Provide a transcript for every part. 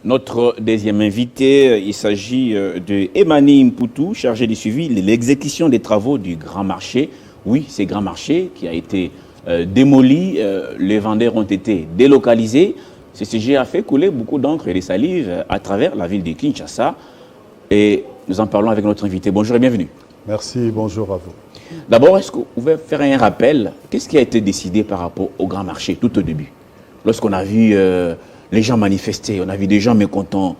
Notre deuxième invité, il s'agit de Emani Mpoutou, chargé du suivi de l'exécution des travaux du Grand Marché. Oui, c'est Grand Marché qui a été démoli, les vendeurs ont été délocalisés. Ce sujet a fait couler beaucoup d'encre et de salive à travers la ville de Kinshasa. Et nous en parlons avec notre invité. Bonjour et bienvenue. Merci, bonjour à vous. D'abord, est-ce que vous pouvez faire un rappel? Qu'est-ce qui a été décidé par rapport au Grand Marché tout au début? Lorsqu'on a vu les gens manifester, on a vu des gens mécontents.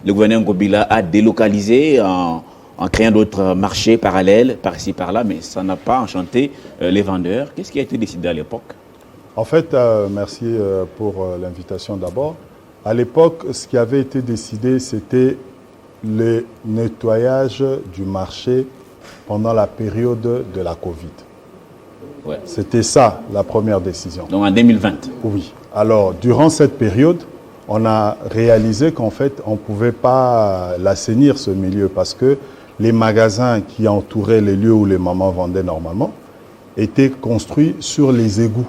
Le gouverneur Ngobila a délocalisé en créant d'autres marchés parallèles par-ci par-là, mais ça n'a pas enchanté les vendeurs. Qu'est-ce qui a été décidé à l'époque? En fait, merci pour l'invitation d'abord. À l'époque, ce qui avait été décidé, c'était le nettoyage du marché pendant la période de la Covid. Ouais. C'était ça, la première décision. Donc en 2020. Oui. Alors, durant cette période, on a réalisé qu'en fait, on ne pouvait pas l'assainir, ce milieu, parce que les magasins qui entouraient les lieux où les mamans vendaient normalement étaient construits sur les égouts.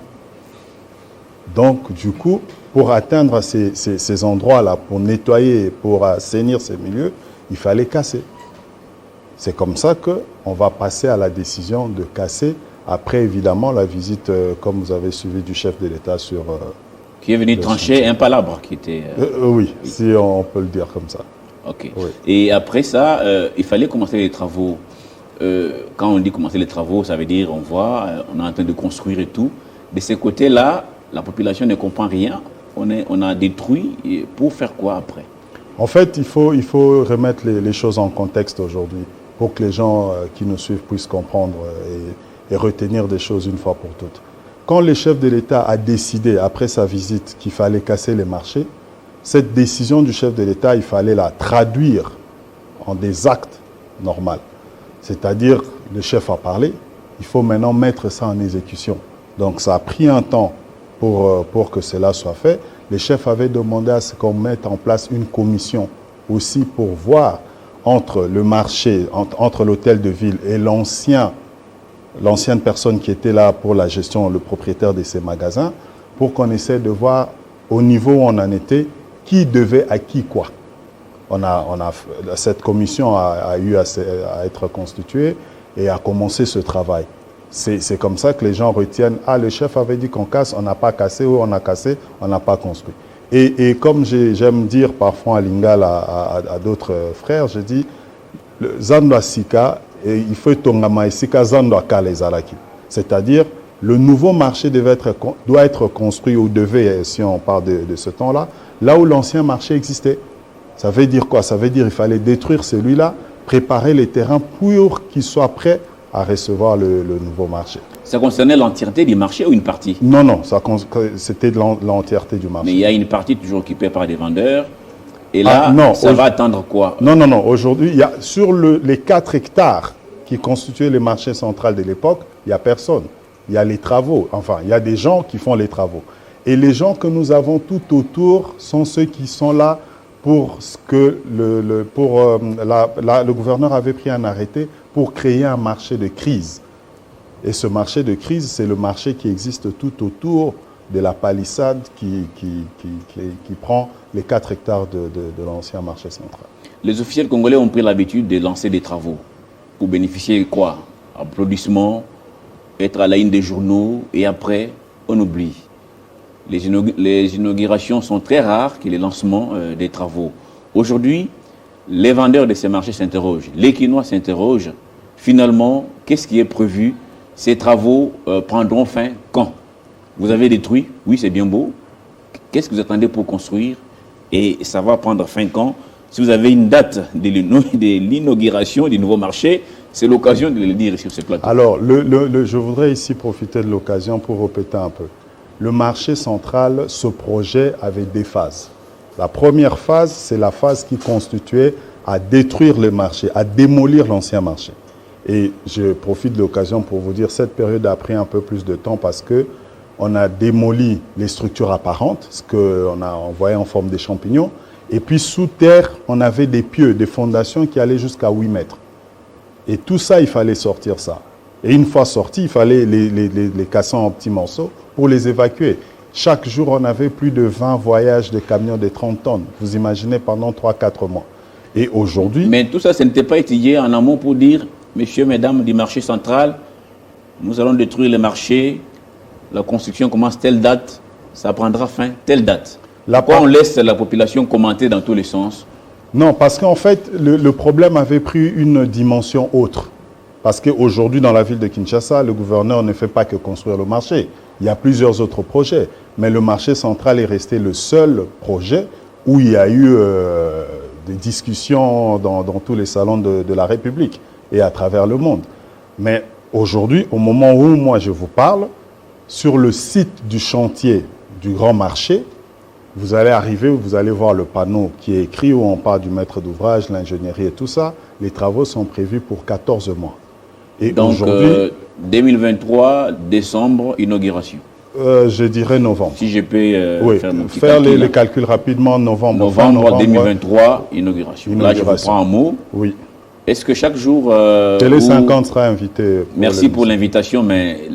Donc, du coup, pour atteindre ces endroits-là, pour nettoyer, pour assainir ces milieux, il fallait casser. C'est comme ça qu'on va passer à la décision de casser, après évidemment la visite, comme vous avez suivi, du chef de l'État sur... qui est venu trancher un palabre qui était... oui, si on peut le dire comme ça. Ok. Oui. Et après ça, il fallait commencer les travaux. Quand on dit commencer les travaux, ça veut dire on voit, on est en train de construire et tout. De ce côté-là, la population ne comprend rien. On a détruit. Et pour faire quoi après? En fait, il faut remettre les choses en contexte aujourd'hui pour que les gens qui nous suivent puissent comprendre et retenir des choses une fois pour toutes. Quand le chef de l'État a décidé, après sa visite, qu'il fallait casser les marchés, cette décision du chef de l'État, il fallait la traduire en des actes normaux. C'est-à-dire, le chef a parlé, il faut maintenant mettre ça en exécution. Donc ça a pris un temps pour que cela soit fait. Le chef avait demandé à ce qu'on mette en place une commission aussi pour voir entre le marché, entre l'hôtel de ville et l'ancienne personne qui était là pour la gestion, le propriétaire de ces magasins, pour qu'on essaie de voir au niveau où on en était, qui devait à qui quoi. Cette commission a eu à être constituée et a commencé ce travail. C'est comme ça que les gens retiennent, ah, le chef avait dit qu'on casse, on n'a pas cassé, ou on a cassé, on n'a pas construit. Et comme j'aime dire parfois à Lingala, à d'autres frères, je dis, Zando Sika, et il faut Tongama Sika Zando Kale Zalaki. C'est-à-dire, le nouveau marché doit être construit, ou devait, si on parle de ce temps-là, là où l'ancien marché existait. Ça veut dire quoi? Ça veut dire qu'il fallait détruire celui-là, préparer les terrains pour qu'il soit prêt à recevoir le nouveau marché. Ça concernait l'entièreté du marché ou une partie? Non, non, c'était l'entièreté du marché. Mais il y a une partie toujours occupée par des vendeurs. Et là, non, ça va attendre quoi? Non, non, non. Aujourd'hui, sur les 4 hectares qui constituaient le marché central de l'époque, il n'y a personne. Il y a les travaux. Enfin, il y a des gens qui font les travaux. Et les gens que nous avons tout autour sont ceux qui sont là pour que le gouverneur avait pris un arrêté pour créer un marché de crise. Et ce marché de crise, c'est le marché qui existe tout autour de la palissade qui prend les 4 hectares de l'ancien marché central. Les officiels congolais ont pris l'habitude de lancer des travaux pour bénéficier de quoi? Applaudissements, être à la une des journaux, et après, on oublie. Les inaugurations sont très rares que les lancements des travaux. Aujourd'hui, les vendeurs de ces marchés s'interrogent, les Quinois s'interrogent. Finalement, qu'est-ce qui est prévu? Ces travaux prendront fin quand? Vous avez détruit, oui, c'est bien beau. Qu'est-ce que vous attendez pour construire? Et ça va prendre fin quand? Si vous avez une date de l'inauguration du nouveau marché, c'est l'occasion de le dire sur ce plateau. Alors, je voudrais ici profiter de l'occasion pour répéter un peu. Le marché central, ce projet avait des phases. La première phase, c'est la phase qui constituait à détruire le marché, à démolir l'ancien marché. Et je profite de l'occasion pour vous dire, cette période a pris un peu plus de temps parce qu'on a démoli les structures apparentes, ce qu'on a envoyé en forme de champignons. Et puis sous terre, on avait des pieux, des fondations qui allaient jusqu'à 8 mètres. Et tout ça, il fallait sortir ça. Et une fois sorti, il fallait les casser en petits morceaux pour les évacuer. chaque jour, on avait plus de 20 voyages de camions de 30 tonnes. Vous imaginez pendant 3-4 mois. Et aujourd'hui... Mais tout ça, ça n'était pas étudié en amont pour dire, messieurs, mesdames du marché central, nous allons détruire le marché, la construction commence telle date, ça prendra fin telle date. Pourquoi on laisse la population commenter dans tous les sens? Non, parce qu'en fait, le problème avait pris une dimension autre. Parce qu'aujourd'hui, dans la ville de Kinshasa, le gouverneur ne fait pas que construire le marché. Il y a plusieurs autres projets. Mais le marché central est resté le seul projet où il y a eu des discussions dans tous les salons de la République et à travers le monde. Mais aujourd'hui, au moment où moi je vous parle, sur le site du chantier du grand marché, vous allez arriver, vous allez voir le panneau qui est écrit où on parle du maître d'ouvrage, l'ingénierie et tout ça. Les travaux sont prévus pour 14 mois. Et donc, aujourd'hui, 2023, décembre, inauguration. Je dirais novembre. Si je peux oui, faire mon petit faire calcul, les calculs rapidement, novembre. Novembre 2023, inauguration. Là, je vous prends un mot. Oui. Est-ce que chaque jour... Télé 50 sera invité. Merci pour l'invitation, mais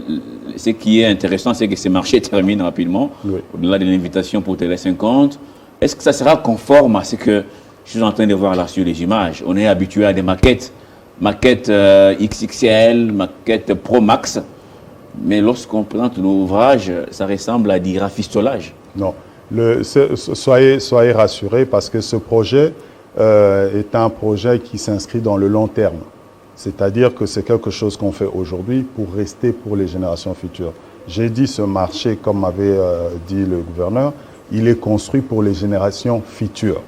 ce qui est intéressant, c'est que ces marchés terminent rapidement. Oui. Au-delà de l'invitation pour Télé 50, est-ce que ça sera conforme à ce que je suis en train de voir là sur les images? On est habitué à des maquettes XXL, maquettes Pro Max. Mais lorsqu'on présente l'ouvrage, ça ressemble à du rafistolage. Non. Soyez rassurés parce que ce projet est un projet qui s'inscrit dans le long terme. C'est-à-dire que c'est quelque chose qu'on fait aujourd'hui pour rester pour les générations futures. J'ai dit ce marché, comme avait dit le gouverneur, il est construit pour les générations futures.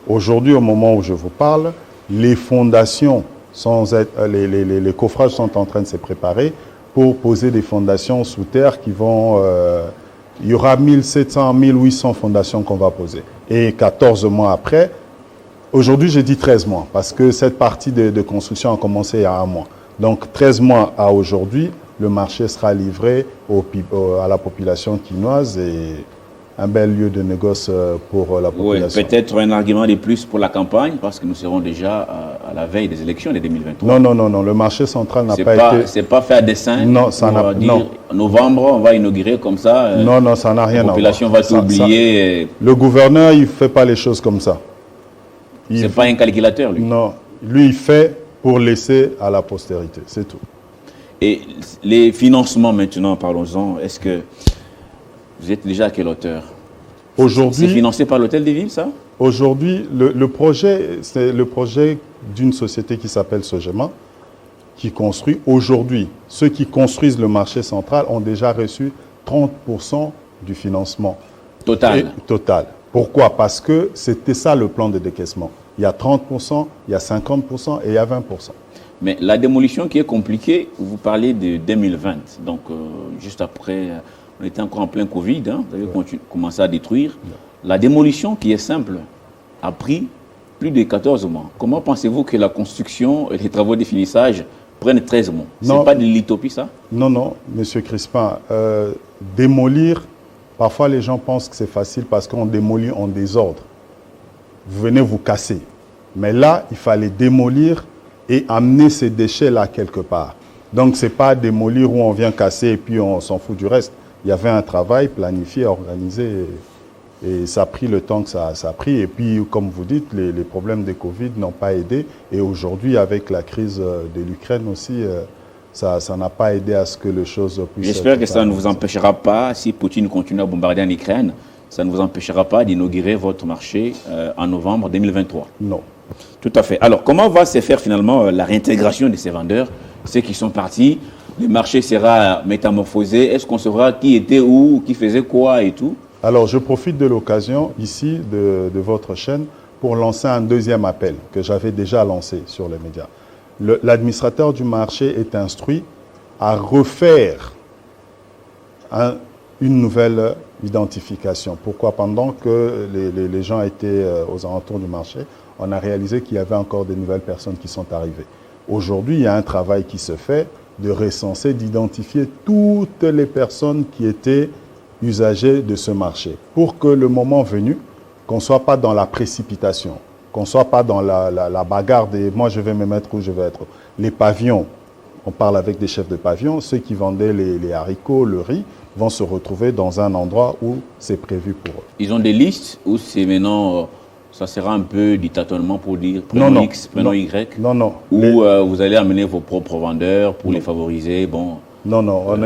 Aujourd'hui, au moment où je vous parle, les fondations, les coffrages sont en train de se préparer pour poser des fondations sous terre qui vont... il y aura 1700, 1800 fondations qu'on va poser. Et 14 mois après, aujourd'hui j'ai dit 13 mois, parce que cette partie de construction a commencé il y a un mois. Donc 13 mois à aujourd'hui, le marché sera livré à la population quinoise et un bel lieu de négoce pour la population. Oui, peut-être un argument de plus pour la campagne, parce que nous serons déjà à la veille des élections de 2023. Non, le marché central n'a pas été... C'est pas fait à dessein. Non, ça n'a pas... Non. En novembre, on va inaugurer comme ça. Non, ça n'a rien à voir. La population va t'oublier. Le gouverneur, il ne fait pas les choses comme ça. C'est pas un calculateur, lui. Non, lui, il fait pour laisser à la postérité, c'est tout. Et les financements maintenant, parlons-en, est-ce que vous êtes déjà à quelle hauteur? Aujourd'hui, c'est financé par l'Hôtel des Villes, ça? Aujourd'hui, le projet, c'est le projet d'une société qui s'appelle Sogema, qui construit. Aujourd'hui, ceux qui construisent le marché central ont déjà reçu 30% du financement. Total. Total. Pourquoi? Parce que c'était ça le plan de décaissement. Il y a 30%, il y a 50% et il y a 20%. Mais la démolition qui est compliquée, vous parlez de 2020, donc juste après, on était encore en plein Covid, hein, vous avez commencé à détruire. La démolition qui est simple a pris plus de 14 mois. Comment pensez-vous que la construction et les travaux de finissage prennent 13 mois? C'est pas de l'utopie, ça? Non, Monsieur Crispin. Démolir, parfois les gens pensent que c'est facile parce qu'on démolit en désordre. Vous venez vous casser. Mais là, il fallait démolir et amener ces déchets-là quelque part. Donc, ce n'est pas démolir où on vient casser et puis on s'en fout du reste. Il y avait un travail planifié, organisé et ça a pris le temps que ça a pris. Et puis, comme vous dites, les problèmes de Covid n'ont pas aidé. Et aujourd'hui, avec la crise de l'Ukraine aussi, ça n'a pas aidé à ce que les choses puissent... J'espère que ça ne vous empêchera pas, si Poutine continue à bombarder en Ukraine, ça ne vous empêchera pas d'inaugurer votre marché en novembre 2023. Non. Tout à fait. Alors, comment va se faire finalement la réintégration de ces vendeurs, ceux qui sont partis? Le marché sera métamorphosé. Est-ce qu'on saura qui était où, qui faisait quoi et tout? Alors, je profite de l'occasion ici de votre chaîne pour lancer un deuxième appel que j'avais déjà lancé sur les médias. L'administrateur du marché est instruit à refaire une nouvelle identification. Pourquoi? Pendant que les gens étaient aux alentours du marché, on a réalisé qu'il y avait encore de nouvelles personnes qui sont arrivées. Aujourd'hui, il y a un travail qui se fait de recenser, d'identifier toutes les personnes qui étaient usagers de ce marché. Pour que le moment venu, qu'on ne soit pas dans la précipitation, qu'on ne soit pas dans la bagarre des « moi je vais me mettre où je vais être ». Les pavillons on parle avec des chefs de pavillon, ceux qui vendaient les haricots, le riz, vont se retrouver dans un endroit où c'est prévu pour eux. Ils ont des listes où c'est maintenant, ça sera un peu du tâtonnement pour dire prenons X, prenons Y. Non, non. Ou vous allez amener vos propres vendeurs pour les favoriser. Bon. Non, non, on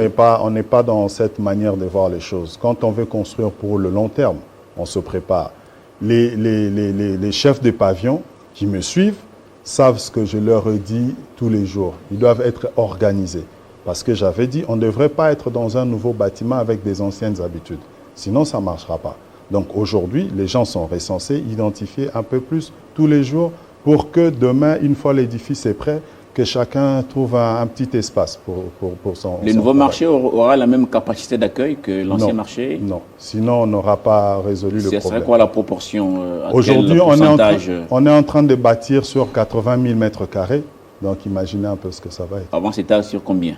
n'est pas dans cette manière de voir les choses. Quand on veut construire pour le long terme, on se prépare. Les chefs de pavillon qui me suivent savent ce que je leur dis tous les jours. Ils doivent être organisés. Parce que j'avais dit, on ne devrait pas être dans un nouveau bâtiment avec des anciennes habitudes. Sinon, ça ne marchera pas. Donc aujourd'hui, les gens sont recensés, identifiés un peu plus tous les jours pour que demain, une fois l'édifice est prêt, que chacun trouve un petit espace pour son... Le nouveau marché aura la même capacité d'accueil que l'ancien marché? Non, sinon on n'aura pas résolu le problème. Ce serait quoi la proportion? Aujourd'hui, on est en train de bâtir sur 80 000 mètres carrés. Donc imaginez un peu ce que ça va être. Avant, c'était sur combien?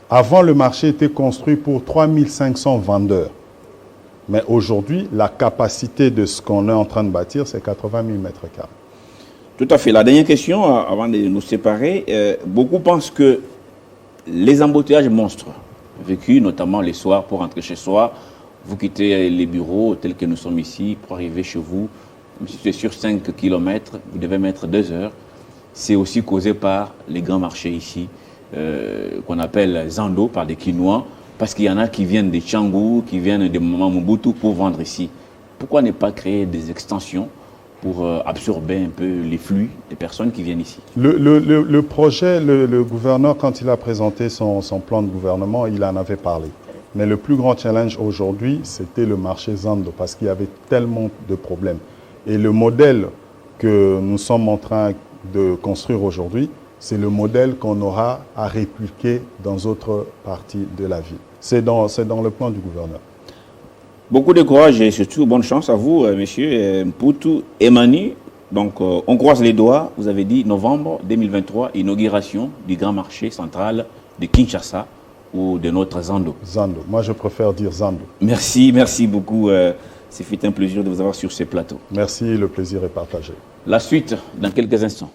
Avant, le marché était construit pour 3 500 vendeurs. Mais aujourd'hui, la capacité de ce qu'on est en train de bâtir, c'est 80 000 mètres carrés. Tout à fait. La dernière question, avant de nous séparer, beaucoup pensent que les embouteillages monstres, vécus notamment les soirs pour rentrer chez soi, vous quittez les bureaux tels que nous sommes ici pour arriver chez vous, même si c'est sur 5 km, vous devez mettre 2 heures. C'est aussi causé par les grands marchés ici, qu'on appelle Zando, par des Quinois, parce qu'il y en a qui viennent de Tchangou, qui viennent de Mobutu pour vendre ici. Pourquoi ne pas créer des extensions pour absorber un peu les flux des personnes qui viennent ici? Le projet, le gouverneur, quand il a présenté son plan de gouvernement, il en avait parlé. Mais le plus grand challenge aujourd'hui, c'était le marché Zando, parce qu'il y avait tellement de problèmes. Et le modèle que nous sommes en train de construire aujourd'hui, c'est le modèle qu'on aura à répliquer dans d'autres parties de la ville. C'est dans le plan du gouverneur. Beaucoup de courage et surtout bonne chance à vous, monsieur Mputu Emani. Donc, on croise les doigts. Vous avez dit novembre 2023, inauguration du grand marché central de Kinshasa ou de notre Zando. Zando. Moi, je préfère dire Zando. Merci, merci beaucoup. C'est un plaisir de vous avoir sur ce plateau. Merci, le plaisir est partagé. La suite dans quelques instants.